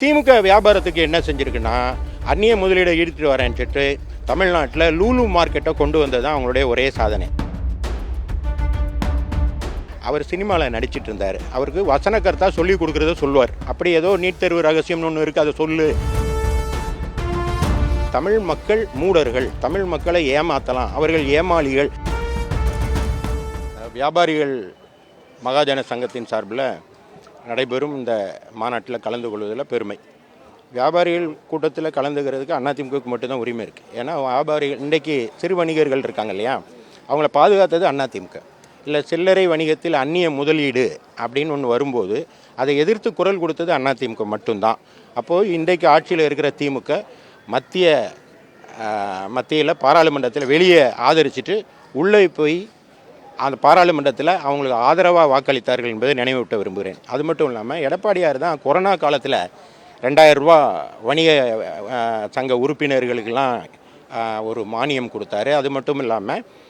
திமுக வியாபாரத்துக்கு என்ன செஞ்சுருக்குன்னா, அந்நிய முதலீடை ஈர்த்துட்டு வரேன்னு சொல்லிட்டு தமிழ்நாட்டில் லூலு மார்க்கெட்டை கொண்டு வந்தது தான் அவங்களுடைய ஒரே சாதனை. அவர் சினிமாவில் நடிச்சிட்டு இருந்தார். அவருக்கு வசனக்கர்த்தா சொல்லி கொடுக்குறத சொல்லுவார். அப்படி ஏதோ நீட் தேர்வு ரகசியம்னு ஒன்று இருக்குது, அதை சொல்லு. தமிழ் மக்கள் மூடர்கள், தமிழ் மக்களை ஏமாற்றலாம், அவர்கள் ஏமாளிகள். வியாபாரிகள் மகாஜன சங்கத்தின் சார்பில் நடைபெறும் இந்த மாநாட்டில் கலந்து கொள்வதில் பெருமை. வியாபாரிகள் கூட்டத்தில் கலந்துக்கிறதுக்கு அதிமுகவுக்கு மட்டும்தான் உரிமை இருக்குது. ஏன்னா வியாபாரிகள் இன்றைக்கி சிறு வணிகர்கள் இருக்காங்க இல்லையா, அவங்கள பாதுகாத்தது அதிமுக. இல்லை சில்லறை வணிகத்தில் அந்நிய முதலீடு அப்படின்னு ஒன்று வரும்போது அதை எதிர்த்து குரல் கொடுத்தது அதிமுக மட்டும்தான். அப்போது இன்றைக்கு ஆட்சியில் இருக்கிற திமுக மத்தியில் பாராளுமன்றத்தில் வெளியே ஆதரிச்சிட்டு உள்ளே போய் அந்த பாராளுமன்றத்தில் அவங்களுக்கு ஆதரவாக வாக்களித்தார்கள் என்பதை நினைவூட்ட விரும்புகிறேன். அது மட்டும் இல்லாமல் எடப்பாடியார் தான் கொரோனா காலத்தில் 2000 ரூபா வணிக சங்க உறுப்பினர்களுக்கெல்லாம் ஒரு மானியம் கொடுத்தாரு. அது மட்டும் இல்லாமல்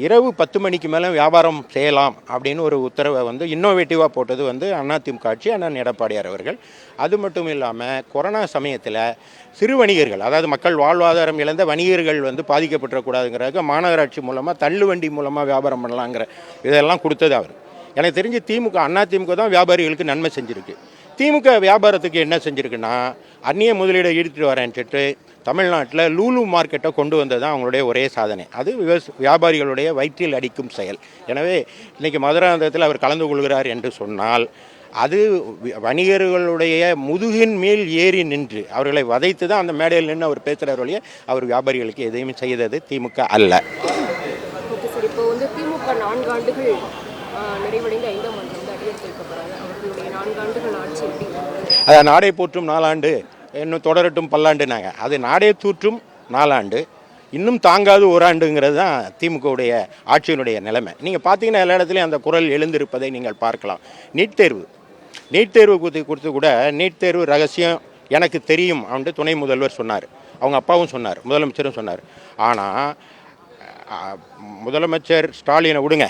இரவு 10 மணிக்கு மேலே வியாபாரம் செய்யலாம் அப்படின்னு ஒரு உத்தரவை இன்னோவேட்டிவாக போட்டது அதிமுக ஆட்சி, அண்ணன் எடப்பாடியார் அவர்கள். அது மட்டும் இல்லாமல் கொரோனா சமயத்தில் சிறு வணிகர்கள், அதாவது மக்கள் வாழ்வாதாரம் இழந்த வணிகர்கள் பாதிக்கப்பட்டுறக்கூடாதுங்கிறதுக்கு மாநகராட்சி மூலமாக தள்ளுவண்டி மூலமாக வியாபாரம் பண்ணலாங்கிற இதெல்லாம் கொடுத்தது அவர். எனக்கு தெரிஞ்சு அதிமுக தான் வியாபாரிகளுக்கு நன்மை செஞ்சுருக்கு. திமுக வியாபாரத்துக்கு என்ன செஞ்சுருக்குன்னா, அந்நிய முதலீடை ஈர்த்துட்டு வரேன்னு சொல்லிட்டு தமிழ்நாட்டில் லூலு மார்க்கெட்டை கொண்டு வந்தது தான் அவங்களுடைய ஒரே சாதனை. அது வியாபாரிகளுடைய வயிற்றில் அடிக்கும் செயல். எனவே இன்றைக்கி மதுராந்தகத்தில் அவர் கலந்து கொள்கிறார் என்று சொன்னால் அது வணிகர்களுடைய முதுகின் மேல் ஏறி நின்று அவர்களை வதைத்து தான் அந்த மேடையில் நின்று அவர் பேசுகிறார் வழியே அவர் வியாபாரிகளுக்கு எதையும் செய்தது திமுக அல்ல. ஓகே சார், இப்போ திமுக 4 ஆண்டுகள் நிறைவடைந்த 5ஆம் ஆண்டு அடியெடுத்து வைக்கப்படுறாங்க. அவர்களுடைய 4 ஆண்டுகள் ஆட்சி எப்படி? அதான் நாடே போற்றும் 4 ஆண்டு, இன்னும் தொடரட்டும் பல்லாண்டுனாங்க. அது நாடே தூற்றும் 4 ஆண்டு, இன்னும் தாங்காது 1 ஆண்டுங்கிறது தான் திமுகவுடைய ஆட்சியினுடைய நிலைமை. நீங்கள் பார்த்தீங்கன்னா எல்லா இடத்துலையும் அந்த குரல் எழுந்திருப்பதை நீங்கள் பார்க்கலாம். நீட் தேர்வு குறித்து கூட நீட் தேர்வு ரகசியம் எனக்கு தெரியும் அப்படின்ட்டு துணை முதல்வர் சொன்னார், அவங்க அப்பாவும் சொன்னார், முதலமைச்சரும் சொன்னார். ஆனால் முதலமைச்சர் ஸ்டாலினை விடுங்க,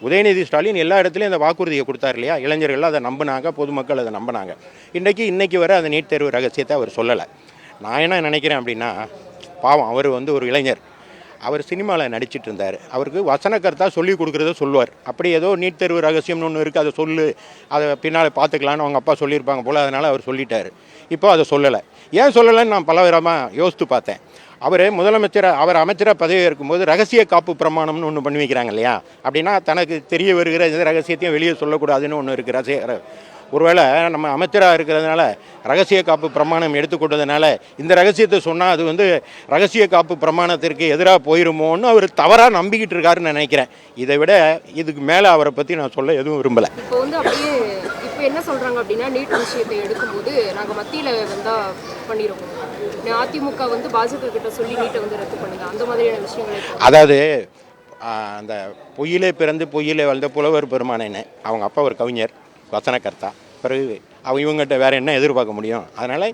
உதயநிதி ஸ்டாலின் எல்லா இடத்துலையும் அந்த வாக்குறுதியை கொடுத்தார் இல்லையா, இளைஞர்கள் அதை நம்பினாங்க, பொதுமக்கள் அதை நம்பினாங்க. இன்றைக்கி வரை அந்த நீட் தேர்வு ரகசியத்தை அவர் சொல்லலை. நான் என்ன நினைக்கிறேன் அப்படின்னா, பாவம் அவர் ஒரு இளைஞர், அவர் சினிமாவில் நடிச்சிட்டு இருந்தார். அவருக்கு வசனக்கர்த்தா சொல்லி கொடுக்குறத சொல்லுவார். அப்படி ஏதோ நீட் தேர்வு ரகசியம்னு ஒன்று இருக்குது, அதை சொல்லு, அதை பின்னால் பார்த்துக்கலான்னு அவங்க அப்பா சொல்லியிருப்பாங்க போல், அதனால் அவர் சொல்லிட்டார். இப்போ அதை சொல்லலை. ஏன் சொல்லலைன்னு நான் பல விதமாக யோசித்து பார்த்தேன். அவர் அவர் அமைச்சராக பதவி இருக்கும்போது ரகசிய காப்பு பிரமாணம்னு ஒன்று பண்ணி வைக்கிறாங்க இல்லையா, அப்படின்னா தனக்கு தெரிய வருகிற எந்த ரகசியத்தையும் வெளியே சொல்லக்கூடாதுன்னு ஒன்று இருக்குது. ஒருவேளை நம்ம அமைச்சராக இருக்கிறதுனால ரகசிய காப்பு பிரமாணம் எடுத்துக்கொண்டதுனால இந்த ரகசியத்தை சொன்னால் அது ரகசிய காப்பு பிரமாணத்திற்கு எதிராக போயிருமோன்னு அவர் தவறாக நம்பிக்கிட்டு இருக்காருன்னு நினைக்கிறேன். இதை விட இதுக்கு மேலே அவரை பற்றி நான் சொல்ல எதுவும் விரும்பலை. இப்போ என்ன சொல்கிறாங்க அப்படின்னா, நீட் விஷயத்தை எடுக்கும்போது நாங்கள் மத்தியில் வந்தால் பண்ணிடுவோம், அதிமுக பாஜக கிட்ட சொல்லி நீட்டை ரத்து பண்ணுங்க, அந்த மாதிரியான விஷயங்களை. அதாவது அந்த பொய்யிலே பிறந்து பொய்யிலே வளர்ந்த புலவர் பெருமானேன்னு அவங்க அப்பா ஒரு கவிஞர், வசனக்கர்த்தா. பிறகு இவங்ககிட்ட வேறு என்ன எதிர்பார்க்க முடியும்? அதனால்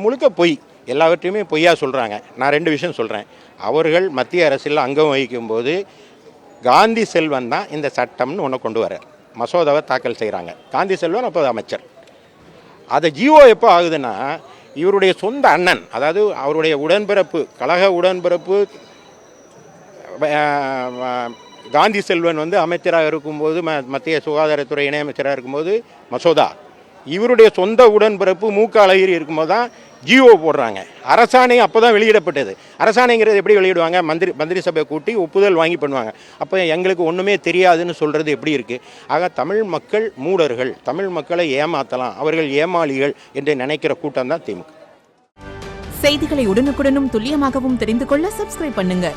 முழுக்க பொய், எல்லாவற்றையுமே பொய்யா சொல்கிறாங்க. நான் 2 விஷயம் சொல்கிறேன். அவர்கள் மத்திய அரசில் அங்கம் வகிக்கும்போது காந்தி செல்வன் தான் இந்த சட்டம்னு ஒன்று கொண்டு வர மசோதாவை தாக்கல் செய்கிறாங்க. காந்தி செல்வன் அப்போ அமைச்சர். அதை ஜிஓ எப்போ ஆகுதுன்னா, இவருடைய சொந்த அண்ணன், அதாவது அவருடைய உடன்பிறப்பு, கழக உடன்பிறப்பு காந்தி செல்வன் அமைச்சராக இருக்கும்போது, மத்திய சுகாதாரத்துறை இணையமைச்சராக இருக்கும்போது மசோதா, இவருடைய சொந்த உடன்பிறப்பு மூக்க அழகிரி இருக்கும்போது தான் ஜிஓ போடுறாங்க. அரசாணை அப்போ தான் வெளியிடப்பட்டது. அரசாணைங்கிறது எப்படி வெளியிடுவாங்க? மந்திரி சபையை கூட்டி ஒப்புதல் வாங்கி பண்ணுவாங்க. அப்போ எங்களுக்கு ஒன்றுமே தெரியாதுன்னு சொல்கிறது எப்படி இருக்குது? ஆக தமிழ் மக்கள் மூடர்கள், தமிழ் மக்களை ஏமாற்றலாம், அவர்கள் ஏமாளிகள் என்று நினைக்கிற கூட்டம் தான் திமுக. செய்திகளை உடனுக்குடனும் துல்லியமாகவும் தெரிந்து கொள்ள சப்ஸ்கிரைப் பண்ணுங்க.